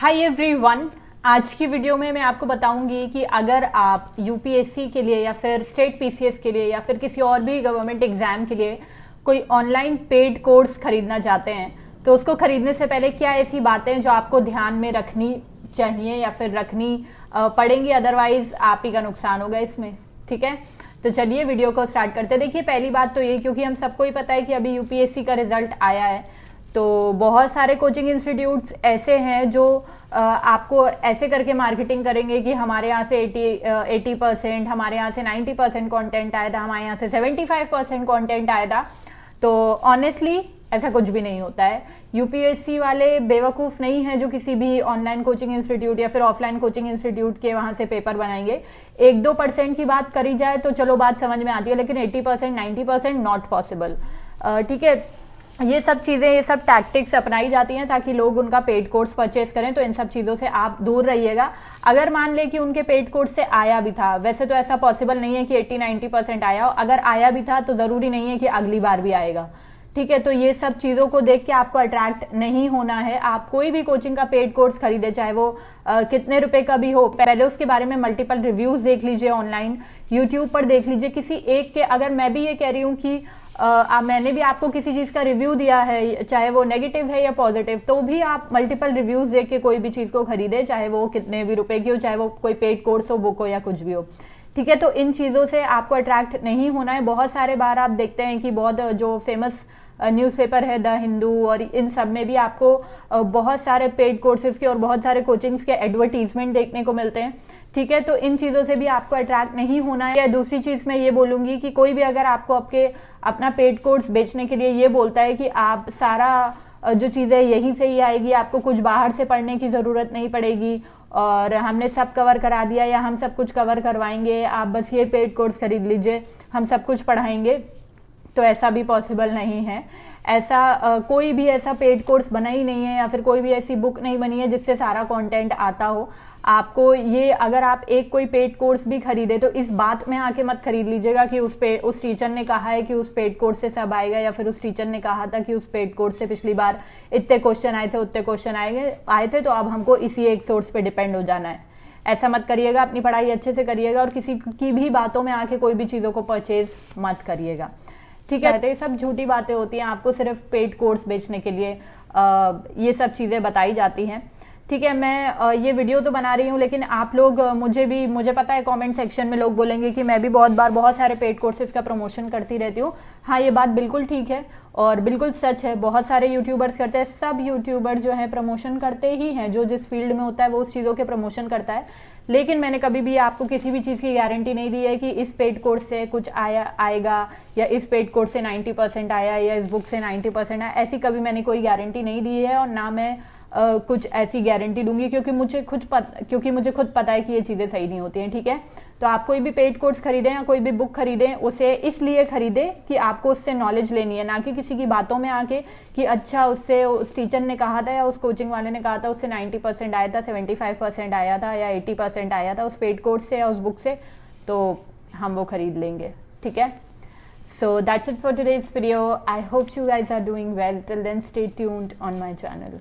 Hi everyone, आज की video में मैं आपको बताऊंगी कि अगर आप यूपीएससी के लिए या फिर स्टेट पीसीएस के लिए या फिर किसी और भी गवर्नमेंट एग्जाम के लिए कोई ऑनलाइन पेड कोर्स खरीदना चाहते हैं तो उसको खरीदने से पहले क्या ऐसी बातें जो आपको ध्यान में रखनी चाहिए या फिर रखनी पड़ेंगी, अदरवाइज आप ही का नुकसान होगा इसमें। ठीक है, तो चलिए वीडियो को स्टार्ट करते हैं। देखिए, पहली बात तो ये, क्योंकि हम सबको ही पता है कि अभी यूपीएससी का रिजल्ट आया है, तो बहुत सारे कोचिंग इंस्टीट्यूट्स ऐसे हैं जो आपको ऐसे करके मार्केटिंग करेंगे कि हमारे यहाँ से 80%, हमारे यहाँ से 90% कंटेंट आया था, हमारे यहाँ से 75% कंटेंट आया था। तो ऑनेस्टली ऐसा कुछ भी नहीं होता है। यूपीएससी वाले बेवकूफ़ नहीं है जो किसी भी ऑनलाइन कोचिंग इंस्टीट्यूट या फिर ऑफलाइन कोचिंग इंस्टीट्यूट के वहाँ से पेपर बनाएंगे। 1-2% की बात करी जाए तो चलो बात समझ में आती है, लेकिन 80% 90% नॉट पॉसिबल। ठीक है, ये सब चीज़ें, ये सब टैक्टिक्स अपनाई जाती हैं ताकि लोग उनका पेड कोर्स परचेस करें, तो इन सब चीज़ों से आप दूर रहिएगा। अगर मान ले कि उनके पेड कोर्स से आया भी था, वैसे तो ऐसा पॉसिबल नहीं है कि 80-90% आया हो, अगर आया भी था तो ज़रूरी नहीं है कि अगली बार भी आएगा। ठीक है, तो ये सब चीज़ों को देख के आपको अट्रैक्ट नहीं होना है। आप कोई भी कोचिंग का पेड कोर्स खरीदे, चाहे वो कितने रुपए का भी हो, पहले उसके बारे में मल्टीपल रिव्यूज़ देख लीजिए, ऑनलाइन यूट्यूब पर देख लीजिए किसी एक के। अगर मैं भी ये कह रही हूँ कि मैंने भी आपको किसी चीज़ का रिव्यू दिया है, चाहे वो नेगेटिव है या पॉजिटिव, तो भी आप मल्टीपल रिव्यूज़ देख के कोई भी चीज़ को खरीदे, चाहे वो कितने भी रुपए की हो, चाहे वो कोई पेड कोर्स हो, बुक हो या कुछ भी हो। ठीक है, तो इन चीज़ों से आपको अट्रैक्ट नहीं होना है। बहुत सारे बार आप देखते हैं कि बहुत जो फेमस न्यूज़पेपर है द हिंदू और इन सब में भी आपको बहुत सारे पेड कोर्सेज के और बहुत सारे कोचिंग्स के एडवर्टीजमेंट देखने को मिलते हैं। ठीक है, तो इन चीज़ों से भी आपको अट्रैक्ट नहीं होना है। दूसरी चीज़ मैं ये बोलूँगी कि कोई भी अगर आपको अपना पेड कोर्स बेचने के लिए ये बोलता है कि आप सारा जो चीज़ें यहीं से ही आएगी, आपको कुछ बाहर से पढ़ने की ज़रूरत नहीं पड़ेगी और हमने सब कवर करा दिया या हम सब कुछ कवर करवाएंगे, आप बस ये पेड कोर्स खरीद लीजिए, हम सब कुछ पढ़ाएंगे, तो ऐसा भी पॉसिबल नहीं है। ऐसा कोई भी ऐसा पेड कोर्स बना ही नहीं है या फिर कोई भी ऐसी बुक नहीं बनी है जिससे सारा कंटेंट आता हो। आपको ये, अगर आप कोई पेड कोर्स भी खरीदे तो इस बात में आके मत खरीद लीजिएगा कि उस टीचर ने कहा है कि उस पेड कोर्स से सब आएगा, या फिर उस टीचर ने कहा था कि उस पेड कोर्स से पिछली बार इतने क्वेश्चन आए थे, उतने क्वेश्चन आए थे, तो अब हमको इसी एक सोर्स पे डिपेंड हो जाना है। ऐसा मत करिएगा। अपनी पढ़ाई अच्छे से करिएगा और किसी की भी बातों में आके कोई भी चीज़ों को परचेज मत करिएगा। ठीक है, तो ये सब झूठी बातें होती हैं, आपको सिर्फ पेड कोर्स बेचने के लिए ये सब चीज़ें बताई जाती हैं। ठीक है, मैं ये वीडियो तो बना रही हूँ, लेकिन आप लोग मुझे पता है कमेंट सेक्शन में लोग बोलेंगे कि मैं भी बहुत बार बहुत सारे पेड कोर्सेज का प्रमोशन करती रहती हूँ। हाँ, ये बात बिल्कुल ठीक है और बिल्कुल सच है, बहुत सारे यूट्यूबर्स करते हैं। सब यूट्यूबर्स जो है प्रमोशन करते ही हैं, जो जिस फील्ड में होता है वो उस चीज़ों के प्रमोशन करता है। लेकिन मैंने कभी भी आपको किसी भी चीज़ की गारंटी नहीं दी है कि इस पेड कोर्स से कुछ आएगा या इस पेड कोर्स से 90% आया या इस बुक से 90% आया। ऐसी कभी मैंने कोई गारंटी नहीं दी है और ना मैं कुछ ऐसी गारंटी दूंगी, क्योंकि मुझे खुद पता है कि ये चीज़ें सही नहीं होती हैं। ठीक है, तो आप कोई भी पेड कोर्स खरीदें या कोई भी बुक खरीदें, उसे इसलिए खरीदें कि आपको उससे नॉलेज लेनी है, ना कि किसी की बातों में आके कि अच्छा उससे उस टीचर ने कहा था या उस कोचिंग वाले ने कहा था उससे 90% आया था, 75% आया था या 80% आया था उस पेड कोर्स से या उस बुक से, तो हम वो खरीद लेंगे। ठीक है, so that's it for today's video. I hope you guys are doing well. Till then, stay tuned on my channel.